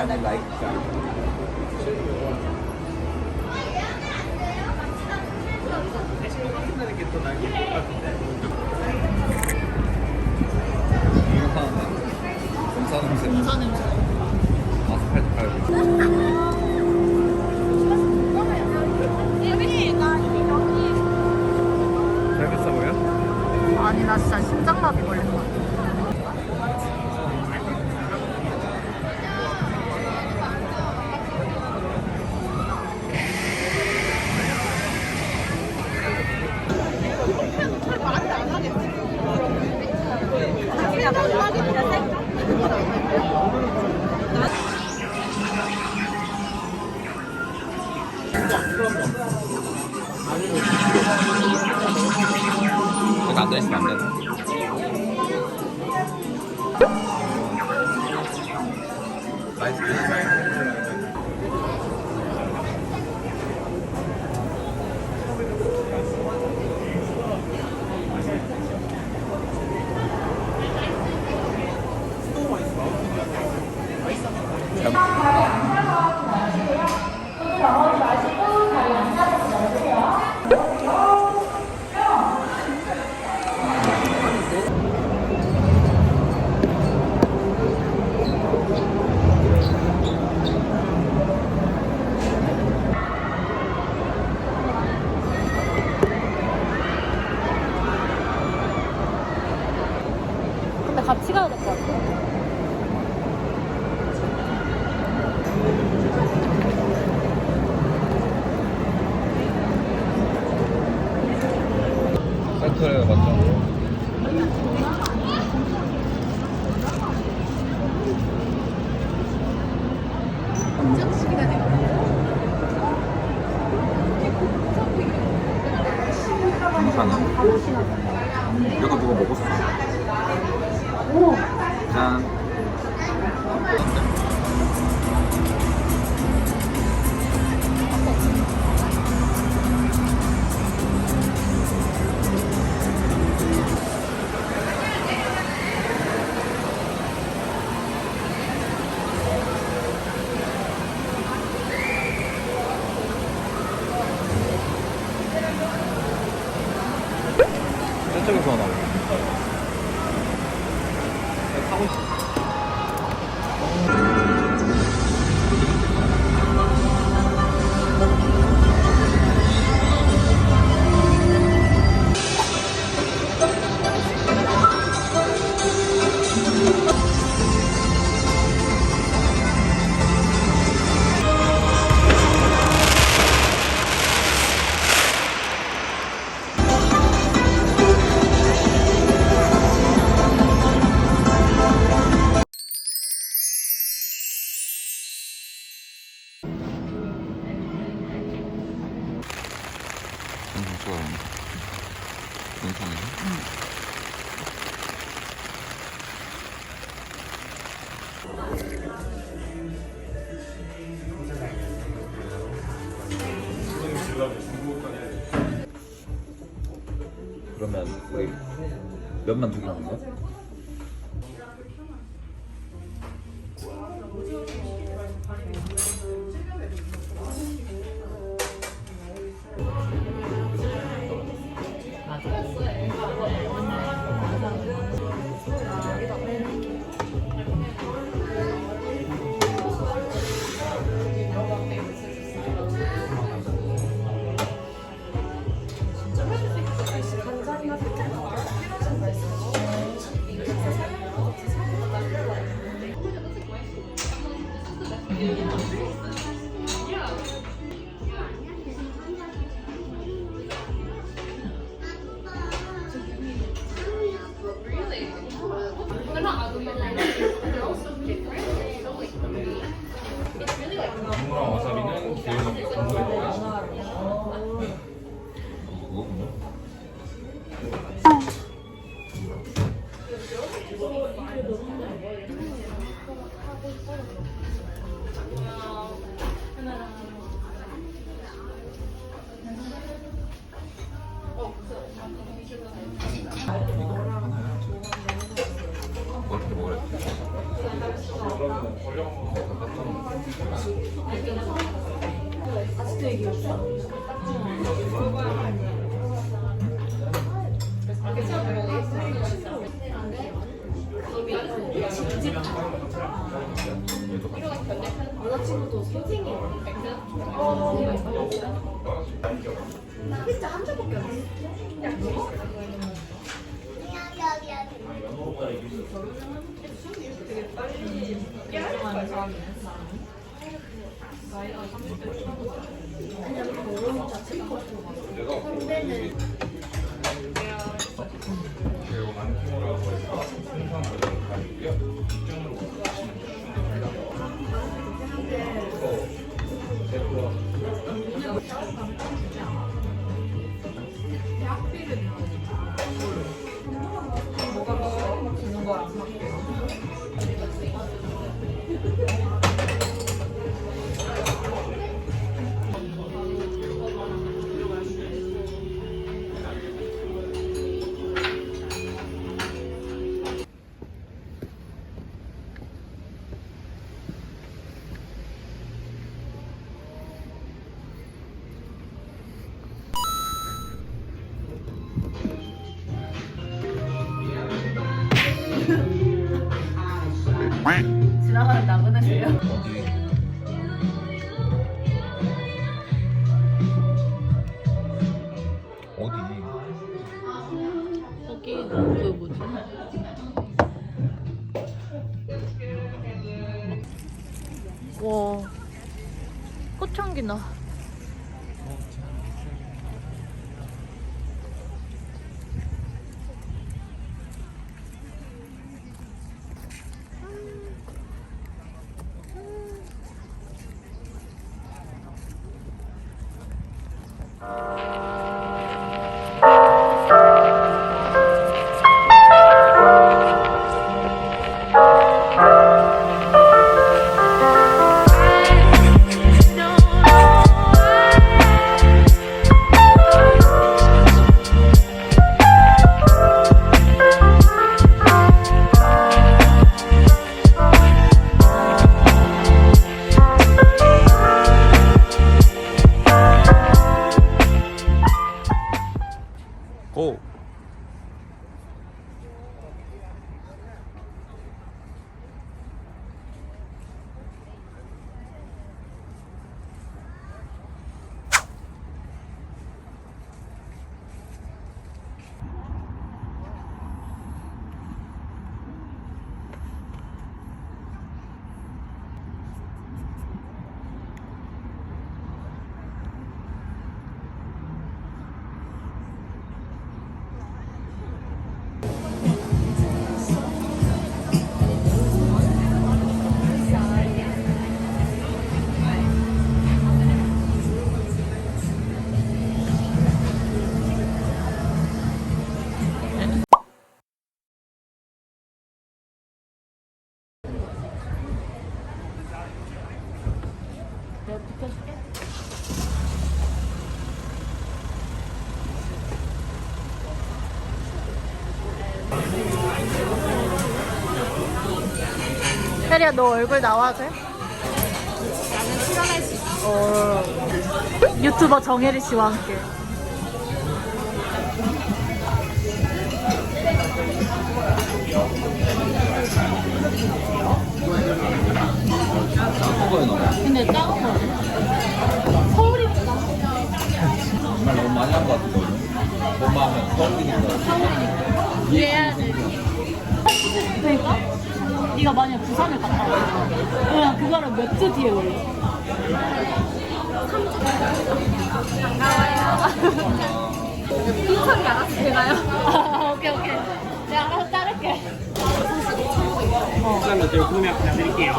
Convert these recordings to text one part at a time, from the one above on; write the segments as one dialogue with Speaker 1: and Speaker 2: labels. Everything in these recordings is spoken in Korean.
Speaker 1: 많이 라이크가. 생각한다는 게 또 난 예쁠 것 같은데. 공사 냄새.
Speaker 2: 공사 냄새.
Speaker 1: 아스팔트 깔고.
Speaker 2: 예빈이 나 여기.
Speaker 1: 잘 됐어 보여?
Speaker 2: 아니 나 진짜 심장마비 걸린 것 같아.
Speaker 1: 여기 앉아있으면 안 되나?
Speaker 2: 근데 같이 가야 될 것 같아.
Speaker 1: 세트를 먼저. 괜찮아. 이거 누가 먹었어? 짠. 저쪽에서 나오고. 타고 싶어. 좋아요. 괜찮아요? 그러면 우리 면만 두 개 하는 거야? 국물랑 와사비는 기울기 국물에 넣어야지. 그거구나. 어떻게 먹으래?
Speaker 2: 지나가는 나그네세요?
Speaker 1: 어디?
Speaker 2: 거기 그 뭐지? 와 꽃향기 나.
Speaker 1: 고!
Speaker 2: 내가 비켜줄게. 혜리야 너 얼굴 나와도 돼?
Speaker 3: 나는 실현할 수 있어.
Speaker 2: 유튜버 정혜리 씨와 함께.
Speaker 1: 한거에 나와.
Speaker 2: 근데 작은 거 서울이니까.
Speaker 1: 정말 너무 많이 한 거 같거든. 너무 하면 서울이니까.
Speaker 2: 이해해야지. 그러니까 네가 만약 부산을 갔다 와 그냥 그거를 몇 주 뒤에 올려.
Speaker 3: 인천이 알아서 되나요?
Speaker 2: 오케이 오케이. 내가 알아서 자를게.
Speaker 4: 일단 먼저 구매 부탁드릴게요.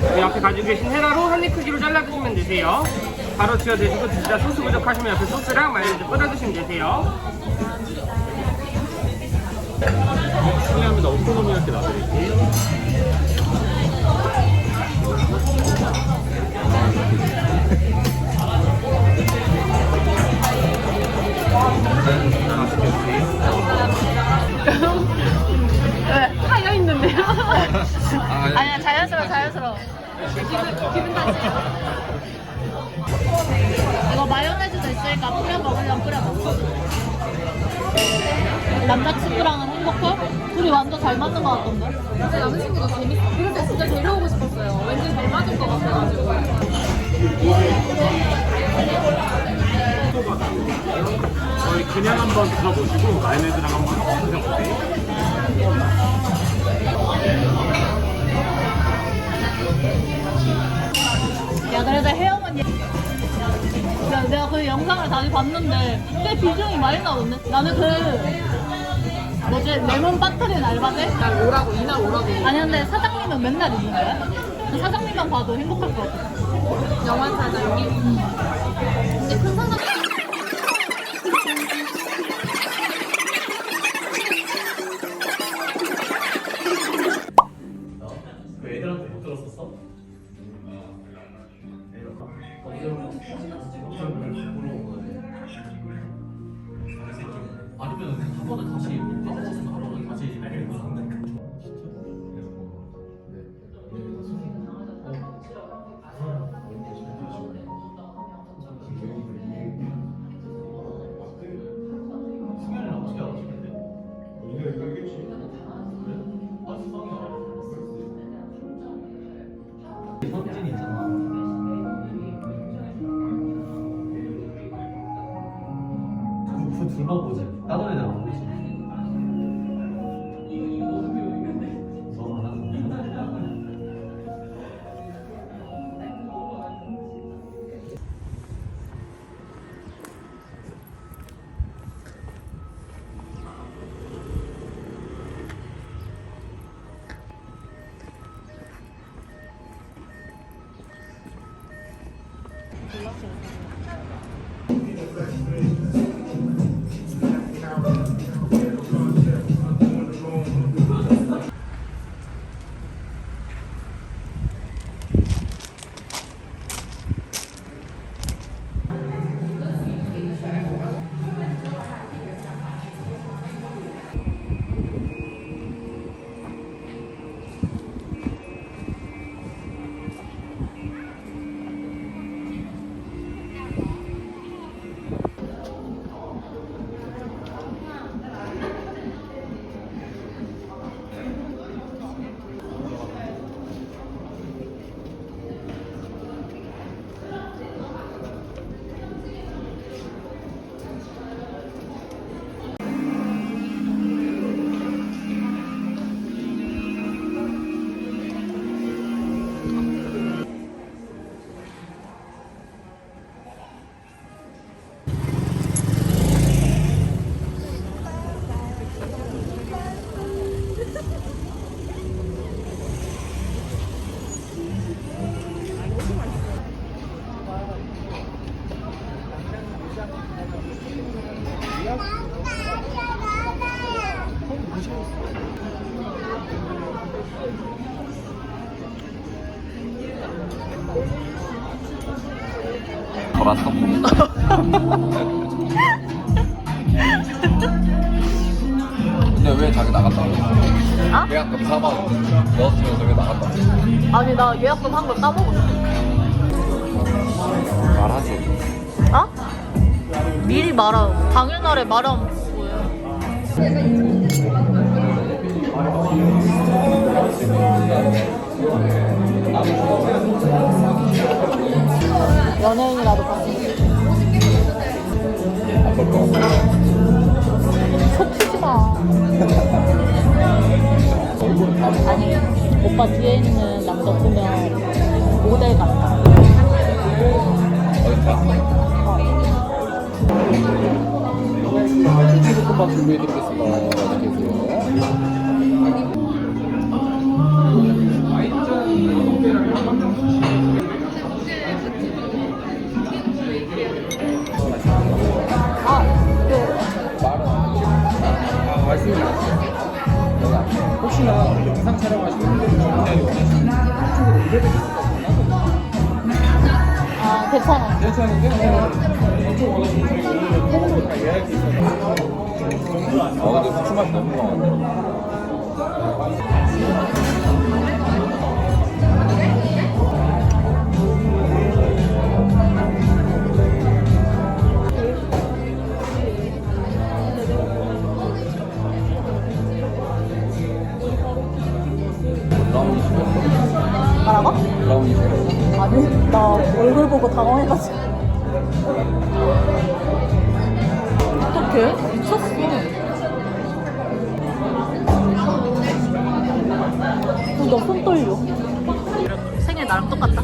Speaker 4: 네, 앞에 가지고 계신 헤라로 한 입 크기로 잘라 드시면 되세요. 바로 지어 드시고 진짜 소스 부족하시면 옆에 소스랑 마요네즈 뿌려 드시면 되세요. 실례합니다. 오코노미야키 놔드릴게요.
Speaker 2: 왜? 하여 있는데요? 아니야, 자연스러워. 이거 마요네즈도 있으니까 뿌려 먹으려면 뿌려 먹어. 남자친구랑은 행복해? 둘이 완전 잘 맞는 것 같던데?
Speaker 3: 근데 남자친구도 재밌어. 그럴 때 진짜 데려오고 싶었어요. 왠지 잘 맞을 것 같아가지고.
Speaker 5: 저희 그냥 한번 드셔보시고 마요네즈랑 한번 드셔보세요.
Speaker 2: 야, 그래도 혜영은 야, 내가 그 영상을 다시 봤는데 꽤 비중이 많이 나오네. 나는 뭐지, 레몬 빠뜨린 알바제?
Speaker 3: 날 오라고, 이날 오라고.
Speaker 2: 아니, 근데 사장님은 맨날 있는 거야? 사장님만 봐도 행복할 것 같아.
Speaker 3: 영환 사장님. 근데 큰 사장.
Speaker 5: 애들한테 못 들었었어? 아니면 한 번은 다시 까먹었으면 하루는 다시 승현이는 어떻게 알았지 근데? 니가 알겠지. 그래? 아 수상이 알아. 현진 있잖아. 그 둘만 보지. 다른 애들 안 보지. 너안 하는
Speaker 1: 돌아서. 근데 왜 자기 나갔다 그래?
Speaker 2: 아?
Speaker 1: 계약금 4만 원 넣었으면서 왜 나갔다 그래?
Speaker 2: 아니, 나 예약금 한 걸 까먹었어.
Speaker 1: 말하지.
Speaker 2: 어? 미리 말하고. 당일날에 말하면 뭐예요? 연예인이라도 봤어. 속 튀지 마. 아니, 오빠 뒤에 있는 남자 보면 모델 같다.
Speaker 1: 어디 가? 치즈국밥 준비해드리겠습니다. 맛있게 드세요. 말씀이 혹시나 영상 촬영하시는 분들 이쪽으로 이래도
Speaker 2: 아, 괜찮아.
Speaker 1: 괜찮은데? 이쪽 원하시면 저희 오늘 통으로 다 예약이 있어서 근데 후추 맛이 너무 강하네.
Speaker 2: 보고 당황해가지고. 어떡해? 미쳤어. 나 손 떨려. 생일 나랑 똑같다.